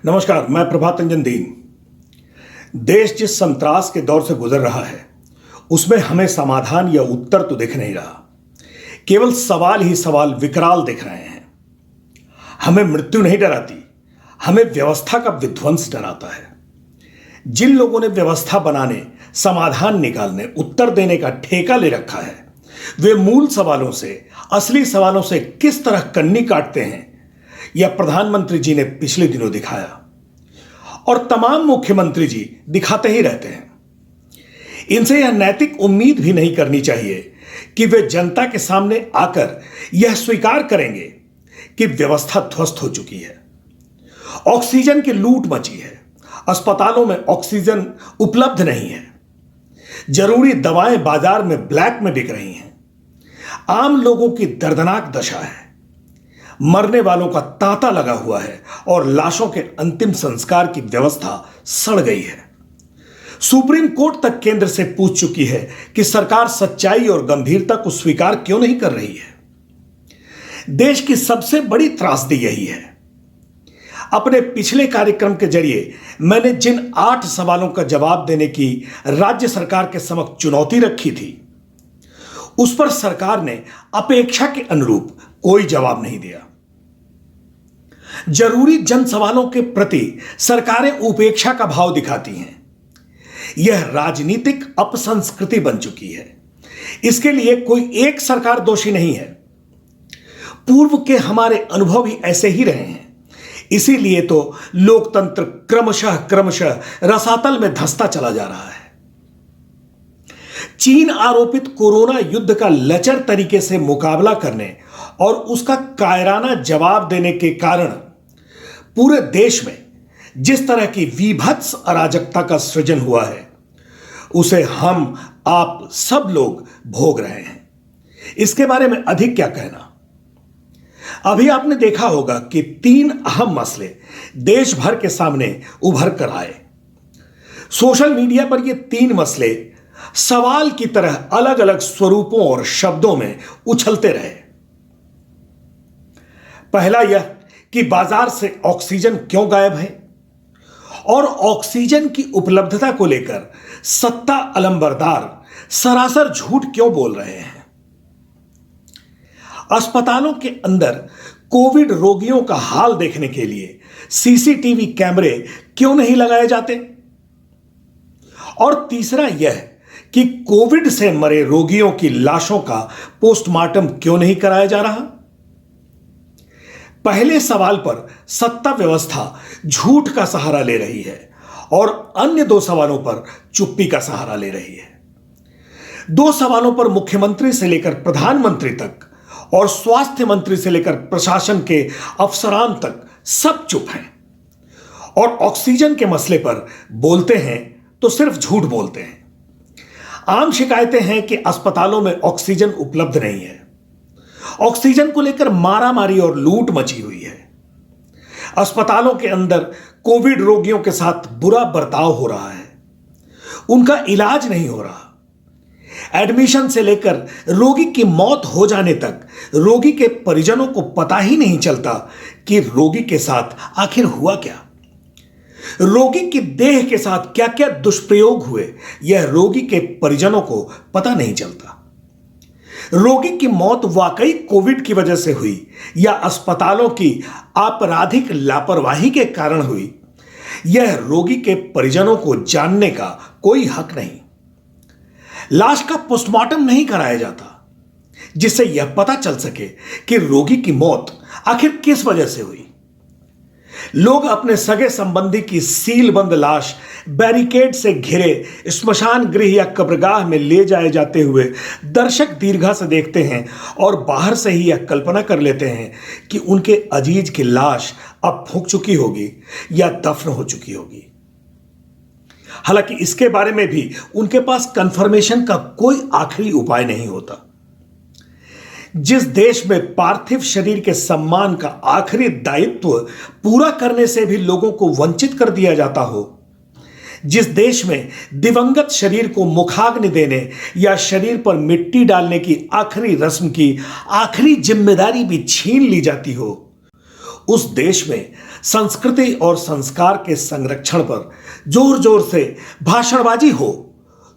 नमस्कार, मैं प्रभात रंजन दीन। देश जिस संत्रास के दौर से गुजर रहा है उसमें हमें समाधान या उत्तर तो दिख नहीं रहा, केवल सवाल ही सवाल विकराल दिख रहे हैं। हमें मृत्यु नहीं डराती, हमें व्यवस्था का विध्वंस डराता है। जिन लोगों ने व्यवस्था बनाने, समाधान निकालने, उत्तर देने का ठेका ले रखा है, वे मूल सवालों से, असली सवालों से किस तरह कन्नी काटते हैं, यह प्रधानमंत्री जी ने पिछले दिनों दिखाया और तमाम मुख्यमंत्री जी दिखाते ही रहते हैं। इनसे यह नैतिक उम्मीद भी नहीं करनी चाहिए कि वे जनता के सामने आकर यह स्वीकार करेंगे कि व्यवस्था ध्वस्त हो चुकी है। ऑक्सीजन की लूट मची है, अस्पतालों में ऑक्सीजन उपलब्ध नहीं है, जरूरी दवाएं बाजार में ब्लैक में बिक रही हैं, आम लोगों की दर्दनाक दशा है, मरने वालों का तांता लगा हुआ है और लाशों के अंतिम संस्कार की व्यवस्था सड़ गई है। सुप्रीम कोर्ट तक केंद्र से पूछ चुकी है कि सरकार सच्चाई और गंभीरता को स्वीकार क्यों नहीं कर रही है। देश की सबसे बड़ी त्रासदी यही है। अपने पिछले कार्यक्रम के जरिए मैंने जिन 8 सवालों का जवाब देने की राज्य सरकार के समक्ष चुनौती रखी थी, उस पर सरकार ने अपेक्षा के अनुरूप कोई जवाब नहीं दिया। जरूरी जन सवालों के प्रति सरकारें उपेक्षा का भाव दिखाती हैं। यह राजनीतिक अपसंस्कृति बन चुकी है। इसके लिए कोई एक सरकार दोषी नहीं है। पूर्व के हमारे अनुभव ही ऐसे ही रहे हैं। इसीलिए तो लोकतंत्र क्रमशः रसातल में धंसता चला जा रहा है। चीन आरोपित कोरोना युद्ध का लचर तरीके से मुकाबला करने और उसका कायराना जवाब देने के कारण पूरे देश में जिस तरह की विभत्स अराजकता का सृजन हुआ है, उसे हम आप सब लोग भोग रहे हैं। इसके बारे में अधिक क्या कहना। अभी आपने देखा होगा कि 3 अहम मसले देश भर के सामने उभर कर आए। सोशल मीडिया पर ये 3 मसले सवाल की तरह अलग अलग स्वरूपों और शब्दों में उछलते रहे। पहला यह कि बाजार से ऑक्सीजन क्यों गायब है और ऑक्सीजन की उपलब्धता को लेकर सत्ता अलंबरदार सरासर झूठ क्यों बोल रहे हैं। अस्पतालों के अंदर कोविड रोगियों का हाल देखने के लिए सीसीटीवी कैमरे क्यों नहीं लगाए जाते। और तीसरा यह कि कोविड से मरे रोगियों की लाशों का पोस्टमार्टम क्यों नहीं कराया जा रहा। पहले सवाल पर सत्ता व्यवस्था झूठ का सहारा ले रही है और अन्य 2 सवालों पर चुप्पी का सहारा ले रही है। 2 सवालों पर मुख्यमंत्री से लेकर प्रधानमंत्री तक और स्वास्थ्य मंत्री से लेकर प्रशासन के अफसरान तक सब चुप हैं और ऑक्सीजन के मसले पर बोलते हैं तो सिर्फ झूठ बोलते हैं। आम शिकायतें हैं कि अस्पतालों में ऑक्सीजन उपलब्ध नहीं है। ऑक्सीजन को लेकर मारामारी और लूट मची हुई है। अस्पतालों के अंदर कोविड रोगियों के साथ बुरा बर्ताव हो रहा है। उनका इलाज नहीं हो रहा। एडमिशन से लेकर रोगी की मौत हो जाने तक रोगी के परिजनों को पता ही नहीं चलता कि रोगी के साथ आखिर हुआ क्या। रोगी की देह के साथ क्या क्या दुष्प्रयोग हुए, यह रोगी के परिजनों को पता नहीं चलता। रोगी की मौत वाकई कोविड की वजह से हुई या अस्पतालों की आपराधिक लापरवाही के कारण हुई, यह रोगी के परिजनों को जानने का कोई हक नहीं। लाश का पोस्टमार्टम नहीं कराया जाता जिससे यह पता चल सके कि रोगी की मौत आखिर किस वजह से हुई। लोग अपने सगे संबंधी की सीलबंद लाश बैरिकेड से घिरे स्मशान गृह या कब्रगाह में ले जाए जाते हुए दर्शक दीर्घा से देखते हैं और बाहर से ही यह कल्पना कर लेते हैं कि उनके अजीज की लाश अब फूंक चुकी होगी या दफन हो चुकी होगी। हालांकि इसके बारे में भी उनके पास कंफर्मेशन का कोई आखिरी उपाय नहीं होता। जिस देश में पार्थिव शरीर के सम्मान का आखिरी दायित्व पूरा करने से भी लोगों को वंचित कर दिया जाता हो, जिस देश में दिवंगत शरीर को मुखाग्नि देने या शरीर पर मिट्टी डालने की आखिरी रस्म की आखिरी जिम्मेदारी भी छीन ली जाती हो, उस देश में संस्कृति और संस्कार के संरक्षण पर जोर जोर से भाषणबाजी हो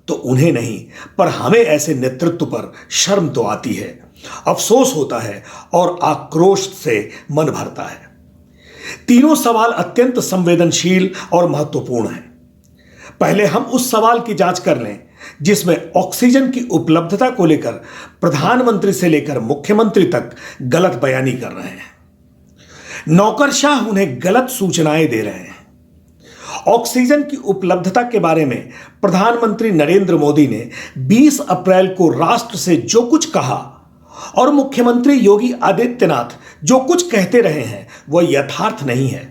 तो उन्हें नहीं, पर हमें ऐसे नेतृत्व पर शर्म तो आती है, अफसोस होता है और आक्रोश से मन भरता है। तीनों सवाल अत्यंत संवेदनशील और महत्वपूर्ण हैं। पहले हम उस सवाल की जांच कर लें जिसमें ऑक्सीजन की उपलब्धता को लेकर प्रधानमंत्री से लेकर मुख्यमंत्री तक गलत बयानी कर रहे हैं। नौकरशाह उन्हें गलत सूचनाएं दे रहे हैं। ऑक्सीजन की उपलब्धता के बारे में प्रधानमंत्री नरेंद्र मोदी ने 20 अप्रैल को राष्ट्र से जो कुछ कहा और मुख्यमंत्री योगी आदित्यनाथ जो कुछ कहते रहे हैं वह यथार्थ नहीं है।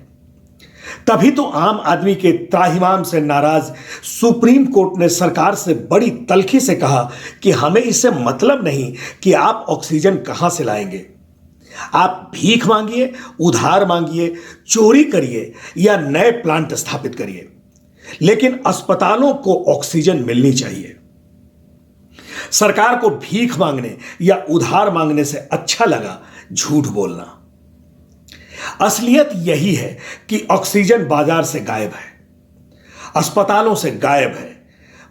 तभी तो आम आदमी के त्राहिमाम से नाराज सुप्रीम कोर्ट ने सरकार से बड़ी तल्खी से कहा कि हमें इससे मतलब नहीं कि आप ऑक्सीजन कहां से लाएंगे। आप भीख मांगिए, उधार मांगिए, चोरी करिए या नए प्लांट स्थापित करिए, लेकिन अस्पतालों को ऑक्सीजन मिलनी चाहिए। सरकार को भीख मांगने या उधार मांगने से अच्छा लगा झूठ बोलना। असलियत यही है कि ऑक्सीजन बाजार से गायब है, अस्पतालों से गायब है।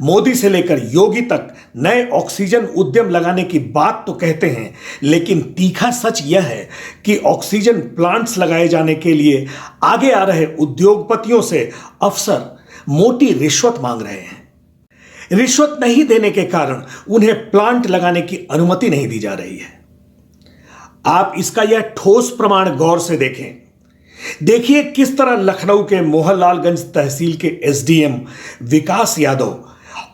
मोदी से लेकर योगी तक नए ऑक्सीजन उद्यम लगाने की बात तो कहते हैं, लेकिन तीखा सच यह है कि ऑक्सीजन प्लांट्स लगाए जाने के लिए आगे आ रहे उद्योगपतियों से अफसर मोटी रिश्वत मांग रहे हैं। रिश्वत नहीं देने के कारण उन्हें प्लांट लगाने की अनुमति नहीं दी जा रही है। आप इसका यह ठोस प्रमाण गौर से देखें। देखिए किस तरह लखनऊ के मोहनलालगंज तहसील के एसडीएम विकास यादव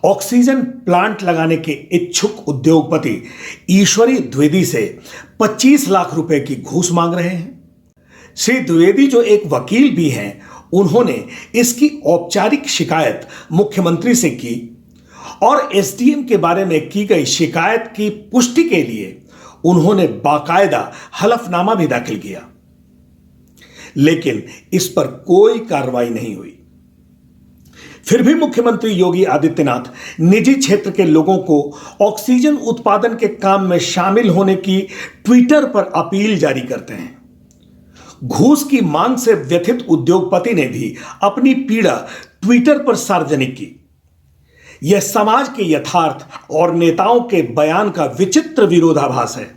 ऑक्सीजन प्लांट लगाने के इच्छुक उद्योगपति ईश्वरी द्विवेदी से 25 लाख रुपए की घूस मांग रहे हैं। श्री द्विवेदी जो एक वकील भी हैं, उन्होंने इसकी औपचारिक शिकायत मुख्यमंत्री से की और एसडीएम के बारे में की गई शिकायत की पुष्टि के लिए उन्होंने बाकायदा हलफनामा भी दाखिल किया, लेकिन इस पर कोई कार्रवाई नहीं हुई। फिर भी मुख्यमंत्री योगी आदित्यनाथ निजी क्षेत्र के लोगों को ऑक्सीजन उत्पादन के काम में शामिल होने की ट्विटर पर अपील जारी करते हैं। घूस की मांग से व्यथित उद्योगपति ने भी अपनी पीड़ा ट्विटर पर सार्वजनिक की। यह समाज के यथार्थ और नेताओं के बयान का विचित्र विरोधाभास है।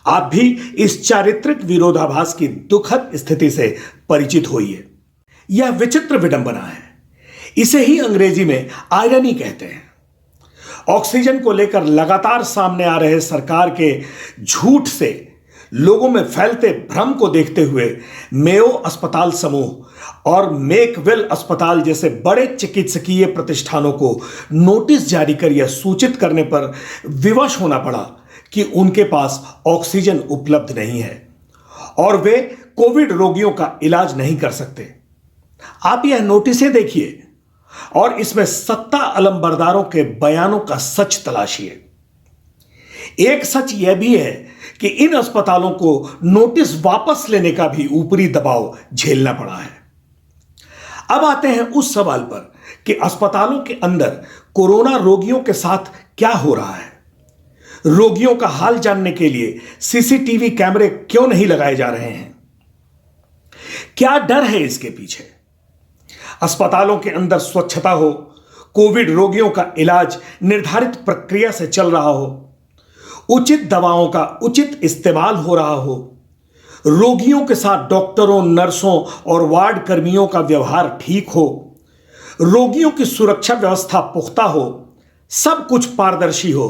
आप भी इस चारित्रिक विरोधाभास की दुखद स्थिति से परिचित होइए। यह विचित्र विडंबना है, इसे ही अंग्रेजी में आयरनी कहते हैं। ऑक्सीजन को लेकर लगातार सामने आ रहे सरकार के झूठ से लोगों में फैलते भ्रम को देखते हुए मेयो अस्पताल समूह और मेकवेल अस्पताल जैसे बड़े चिकित्सकीय प्रतिष्ठानों को नोटिस जारी कर यह सूचित करने पर विवश होना पड़ा कि उनके पास ऑक्सीजन उपलब्ध नहीं है और वे कोविड रोगियों का इलाज नहीं कर सकते। आप यह नोटिसें देखिए और इसमें सत्ता अलंबरदारों के बयानों का सच तलाशिए। एक सच यह भी है कि इन अस्पतालों को नोटिस वापस लेने का भी ऊपरी दबाव झेलना पड़ा है। अब आते हैं उस सवाल पर कि अस्पतालों के अंदर कोरोना रोगियों के साथ क्या हो रहा है। रोगियों का हाल जानने के लिए सीसीटीवी कैमरे क्यों नहीं लगाए जा रहे हैं? क्या डर है इसके पीछे? अस्पतालों के अंदर स्वच्छता हो, कोविड रोगियों का इलाज निर्धारित प्रक्रिया से चल रहा हो, उचित दवाओं का उचित इस्तेमाल हो रहा हो, रोगियों के साथ डॉक्टरों, नर्सों और वार्ड कर्मियों का व्यवहार ठीक हो, रोगियों की सुरक्षा व्यवस्था पुख्ता हो, सब कुछ पारदर्शी हो,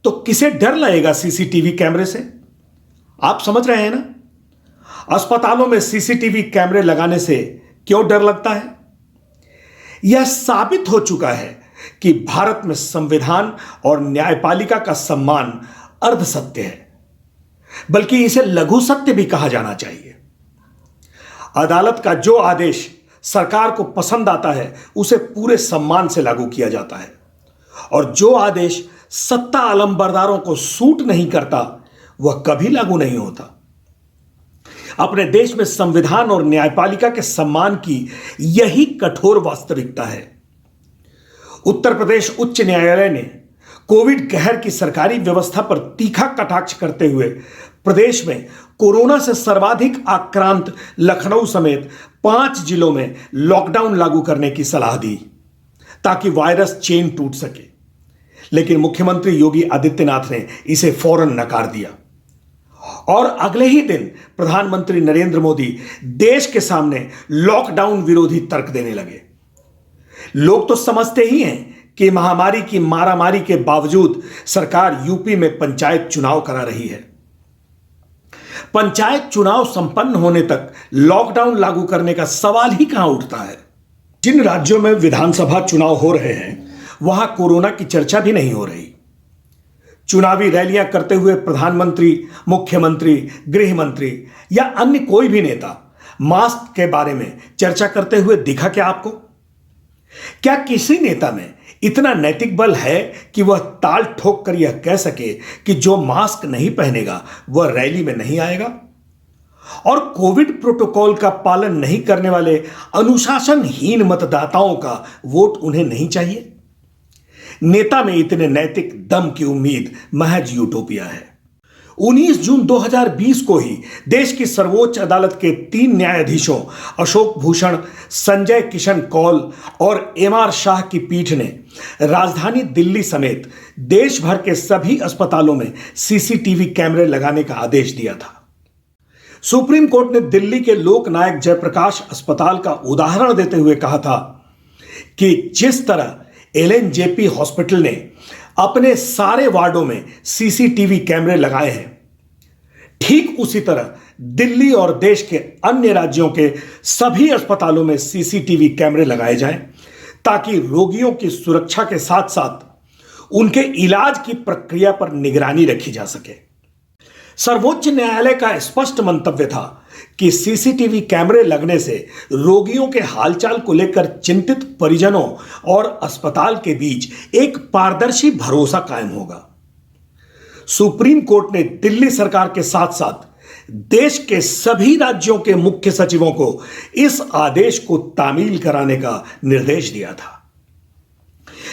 तो किसे डर लगेगा सीसीटीवी कैमरे से? आप समझ रहे हैं ना? अस्पतालों में सीसीटीवी कैमरे लगाने से क्यों डर लगता है? यह साबित हो चुका है कि भारत में संविधान और न्यायपालिका का सम्मान अर्ध सत्य है, बल्कि इसे लघु सत्य भी कहा जाना चाहिए। अदालत का जो आदेश सरकार को पसंद आता है उसे पूरे सम्मान से लागू किया जाता है और जो आदेश सत्ता अलंबरदारों को सूट नहीं करता वह कभी लागू नहीं होता। अपने देश में संविधान और न्यायपालिका के सम्मान की यही कठोर वास्तविकता है। उत्तर प्रदेश उच्च न्यायालय ने कोविड कहर की सरकारी व्यवस्था पर तीखा कटाक्ष करते हुए प्रदेश में कोरोना से सर्वाधिक आक्रांत लखनऊ समेत 5 जिलों में लॉकडाउन लागू करने की सलाह दी ताकि वायरस चेन टूट सके। लेकिन मुख्यमंत्री योगी आदित्यनाथ ने इसे फौरन नकार दिया और अगले ही दिन प्रधानमंत्री नरेंद्र मोदी देश के सामने लॉकडाउन विरोधी तर्क देने लगे। लोग तो समझते ही हैं कि महामारी की मारामारी के बावजूद सरकार यूपी में पंचायत चुनाव करा रही है। पंचायत चुनाव संपन्न होने तक लॉकडाउन लागू करने का सवाल ही कहां उठता है। जिन राज्यों में विधानसभा चुनाव हो रहे हैं वहां कोरोना की चर्चा भी नहीं हो रही। चुनावी रैलियां करते हुए प्रधानमंत्री, मुख्यमंत्री, गृह मंत्री या अन्य कोई भी नेता मास्क के बारे में चर्चा करते हुए दिखा क्या आपको? क्या किसी नेता में इतना नैतिक बल है कि वह ताल ठोक कर यह कह सके कि जो मास्क नहीं पहनेगा वह रैली में नहीं आएगा? और कोविड प्रोटोकॉल का पालन नहीं करने वाले अनुशासनहीन मतदाताओं का वोट उन्हें नहीं चाहिए? नेता में इतने नैतिक दम की उम्मीद महज यूटोपिया है। 19 जून 2020 को ही देश की सर्वोच्च अदालत के 3 न्यायाधीशों अशोक भूषण, संजय किशन कौल और एमआर शाह की पीठ ने राजधानी दिल्ली समेत देश भर के सभी अस्पतालों में सीसीटीवी कैमरे लगाने का आदेश दिया था। सुप्रीम कोर्ट ने दिल्ली के लोकनायक जयप्रकाश अस्पताल का उदाहरण देते हुए कहा था कि जिस तरह एलएनजेपी हॉस्पिटल ने अपने सारे वार्डों में सीसीटीवी कैमरे लगाए हैं, ठीक उसी तरह दिल्ली और देश के अन्य राज्यों के सभी अस्पतालों में सीसीटीवी कैमरे लगाए जाएं ताकि रोगियों की सुरक्षा के साथ साथ उनके इलाज की प्रक्रिया पर निगरानी रखी जा सके। सर्वोच्च न्यायालय का स्पष्ट मंतव्य था कि सीसीटीवी कैमरे लगने से रोगियों के हालचाल को लेकर चिंतित परिजनों और अस्पताल के बीच एक पारदर्शी भरोसा कायम होगा। सुप्रीम कोर्ट ने दिल्ली सरकार के साथ साथ देश के सभी राज्यों के मुख्य सचिवों को इस आदेश को तामील कराने का निर्देश दिया था।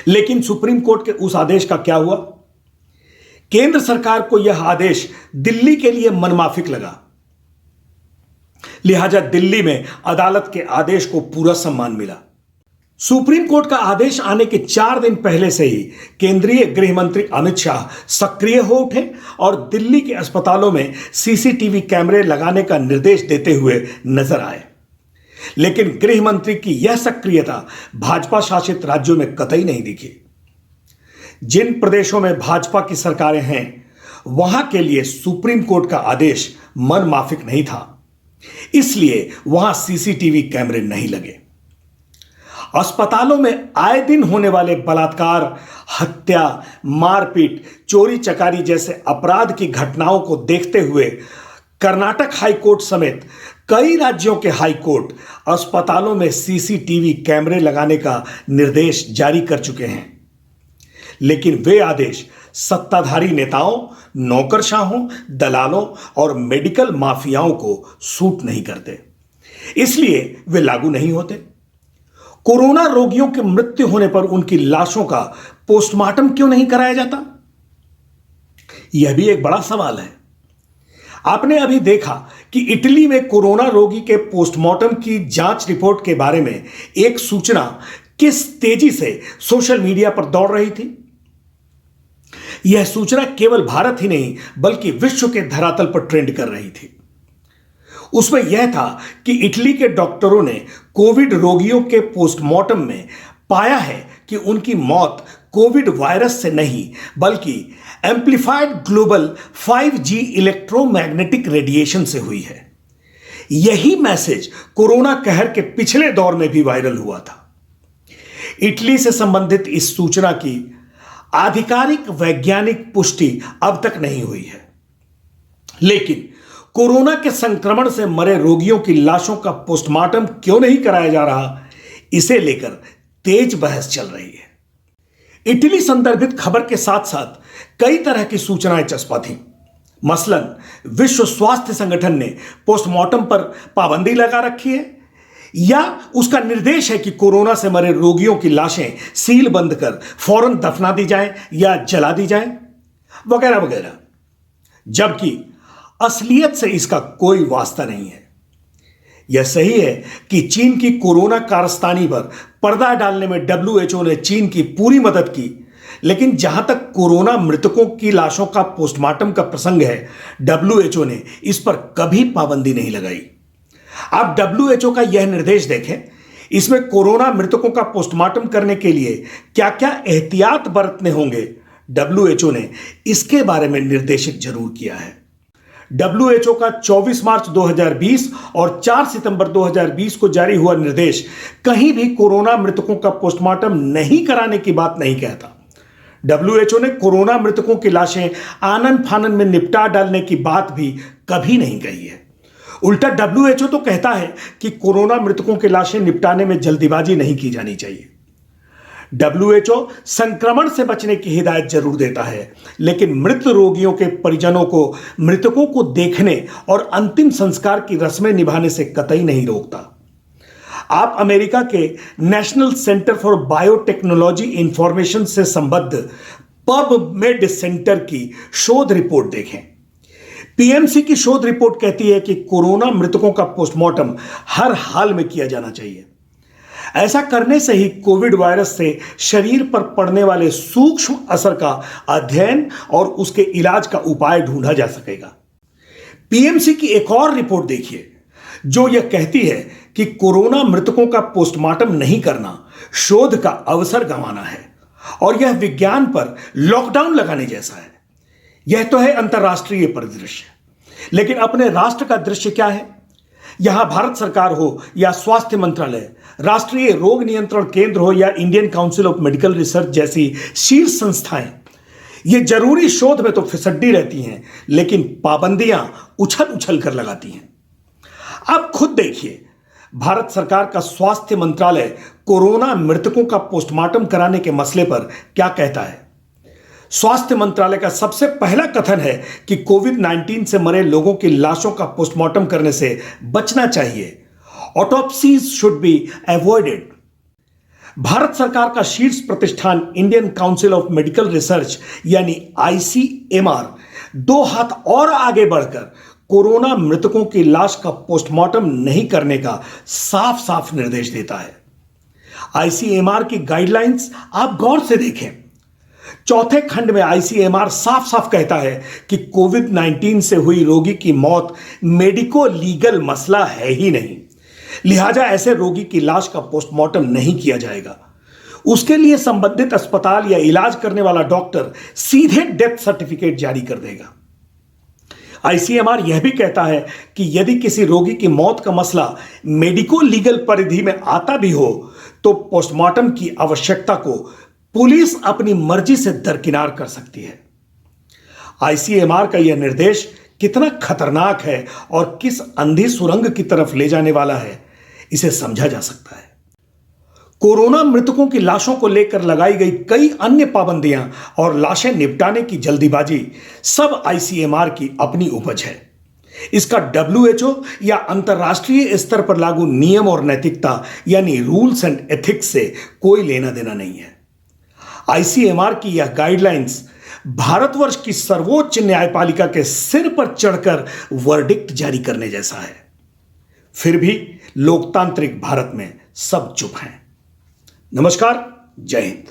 लेकिन सुप्रीम कोर्ट के उस आदेश का क्या हुआ? केंद्र सरकार को यह आदेश दिल्ली के लिए मनमाफिक लगा, लिहाजा दिल्ली में अदालत के आदेश को पूरा सम्मान मिला। सुप्रीम कोर्ट का आदेश आने के 4 दिन पहले से ही केंद्रीय गृह मंत्री अमित शाह सक्रिय हो उठे और दिल्ली के अस्पतालों में सीसीटीवी कैमरे लगाने का निर्देश देते हुए नजर आए। लेकिन गृह मंत्री की यह सक्रियता भाजपा शासित राज्यों में कतई नहीं दिखी। जिन प्रदेशों में भाजपा की सरकारें हैं वहां के लिए सुप्रीम कोर्ट का आदेश मनमाफिक नहीं था, इसलिए वहां सीसीटीवी कैमरे नहीं लगे। अस्पतालों में आए दिन होने वाले बलात्कार, हत्या, मारपीट, चोरी चकारी जैसे अपराध की घटनाओं को देखते हुए कर्नाटक हाईकोर्ट समेत कई राज्यों के हाईकोर्ट अस्पतालों में सीसीटीवी कैमरे लगाने का निर्देश जारी कर चुके हैं। लेकिन वे आदेश सत्ताधारी नेताओं, नौकरशाहों, दलालों और मेडिकल माफियाओं को सूट नहीं करते, इसलिए वे लागू नहीं होते। कोरोना रोगियों की मृत्यु होने पर उनकी लाशों का पोस्टमार्टम क्यों नहीं कराया जाता? यह भी एक बड़ा सवाल है। आपने अभी देखा कि इटली में कोरोना रोगी के पोस्टमार्टम की जांच रिपोर्ट के बारे में एक सूचना किस तेजी से सोशल मीडिया पर दौड़ रही थी। यह सूचना केवल भारत ही नहीं बल्कि विश्व के धरातल पर ट्रेंड कर रही थी। उसमें यह था कि इटली के डॉक्टरों ने कोविड रोगियों के पोस्टमार्टम में पाया है कि उनकी मौत कोविड वायरस से नहीं बल्कि amplified global 5G electromagnetic radiation से हुई है। यही मैसेज कोरोना कहर के पिछले दौर में भी वायरल हुआ था। इटली से संबंधित इस सूचना की आधिकारिक वैज्ञानिक पुष्टि अब तक नहीं हुई है, लेकिन कोरोना के संक्रमण से मरे रोगियों की लाशों का पोस्टमार्टम क्यों नहीं कराया जा रहा, इसे लेकर तेज बहस चल रही है। इटली संदर्भित खबर के साथ साथ कई तरह की सूचनाएं चस्पा थीं। मसलन विश्व स्वास्थ्य संगठन ने पोस्टमार्टम पर पाबंदी लगा रखी है। या उसका निर्देश है कि कोरोना से मरे रोगियों की लाशें सील बंद कर फौरन दफना दी जाएं या जला दी जाएं, वगैरह वगैरह। जबकि असलियत से इसका कोई वास्ता नहीं है। यह सही है कि चीन की कोरोना कारस्तानी पर पर्दा डालने में डब्ल्यूएचओ ने चीन की पूरी मदद की, लेकिन जहां तक कोरोना मृतकों की लाशों का पोस्टमार्टम का प्रसंग है, डब्ल्यूएचओ ने इस पर कभी पाबंदी नहीं लगाई। आप डब्ल्यूएचओ का यह निर्देश देखें, इसमें कोरोना मृतकों का पोस्टमार्टम करने के लिए क्या क्या एहतियात बरतने होंगे, डब्ल्यूएचओ ने इसके बारे में निर्देशित जरूर किया है। डब्ल्यूएचओ का 24 मार्च 2020 और 4 सितंबर 2020 को जारी हुआ निर्देश कहीं भी कोरोना मृतकों का पोस्टमार्टम नहीं कराने की बात नहीं कहता। डब्ल्यूएचओ ने कोरोना मृतकों की लाशें आनन फानन में निपटा डालने की बात भी कभी नहीं कही है। उल्टा डब्ल्यूएचओ तो कहता है कि कोरोना मृतकों की लाशें निपटाने में जल्दीबाजी नहीं की जानी चाहिए। डब्ल्यूएचओ संक्रमण से बचने की हिदायत जरूर देता है, लेकिन मृत रोगियों के परिजनों को मृतकों को देखने और अंतिम संस्कार की रस्में निभाने से कतई नहीं रोकता। आप अमेरिका के national centre for biotechnology information से संबद्ध पबमेड सेंटर की शोध रिपोर्ट देखें। पीएमसी की शोध रिपोर्ट कहती है कि कोरोना मृतकों का पोस्टमार्टम हर हाल में किया जाना चाहिए। ऐसा करने से ही कोविड वायरस से शरीर पर पड़ने वाले सूक्ष्म असर का अध्ययन और उसके इलाज का उपाय ढूंढा जा सकेगा। पीएमसी की एक और रिपोर्ट देखिए, जो यह कहती है कि कोरोना मृतकों का पोस्टमार्टम नहीं करना शोध का अवसर गंवाना है और यह विज्ञान पर लॉकडाउन लगाने जैसा है। यह तो है अंतर्राष्ट्रीय परिदृश्य, लेकिन अपने राष्ट्र का दृश्य क्या है? यहां भारत सरकार हो या स्वास्थ्य मंत्रालय, राष्ट्रीय रोग नियंत्रण केंद्र हो या Indian council of medical research जैसी शीर्ष संस्थाएं, ये जरूरी शोध में तो फिसड्डी रहती हैं, लेकिन पाबंदियां उछल उछल कर लगाती हैं। आप खुद देखिए, भारत सरकार का स्वास्थ्य मंत्रालय कोरोना मृतकों का पोस्टमार्टम कराने के मसले पर क्या कहता है। स्वास्थ्य मंत्रालय का सबसे पहला कथन है कि कोविड-19 से मरे लोगों की लाशों का पोस्टमार्टम करने से बचना चाहिए। ऑटोप्सीज शुड बी अवॉइडेड। भारत सरकार का शीर्ष प्रतिष्ठान Indian council of medical research यानी ICMR 2 हाथ और आगे बढ़कर कोरोना मृतकों की लाश का पोस्टमार्टम नहीं करने का साफ साफ निर्देश देता है। ICMR की गाइडलाइंस आप गौर से देखें। चौथे खंड में ICMR साफ साफ कहता है कि कोविड-19 से हुई रोगी की मौत मेडिको लीगल मसला है ही नहीं, लिहाजा ऐसे रोगी की लाश का पोस्टमार्टम नहीं किया जाएगा। उसके लिए संबंधित अस्पताल या इलाज करने वाला डॉक्टर सीधे डेथ सर्टिफिकेट जारी कर देगा। ICMR यह भी कहता है कि यदि किसी रोगी की मौत का मसला मेडिको लीगल परिधि में आता भी हो तो पोस्टमार्टम की आवश्यकता को पुलिस अपनी मर्जी से दरकिनार कर सकती है। ICMR का यह निर्देश कितना खतरनाक है और किस अंधी सुरंग की तरफ ले जाने वाला है, इसे समझा जा सकता है। कोरोना मृतकों की लाशों को लेकर लगाई गई कई अन्य पाबंदियां और लाशें निपटाने की जल्दीबाजी सब ICMR की अपनी उपज है। इसका WHO या अंतर्राष्ट्रीय स्तर पर लागू नियम और नैतिकता यानी रूल्स एंड एथिक्स से कोई लेना देना नहीं है। ICMR की यह गाइडलाइंस भारतवर्ष की सर्वोच्च न्यायपालिका के सिर पर चढ़कर वर्डिक्ट जारी करने जैसा है। फिर भी लोकतांत्रिक भारत में सब चुप हैं। नमस्कार, जय हिंद।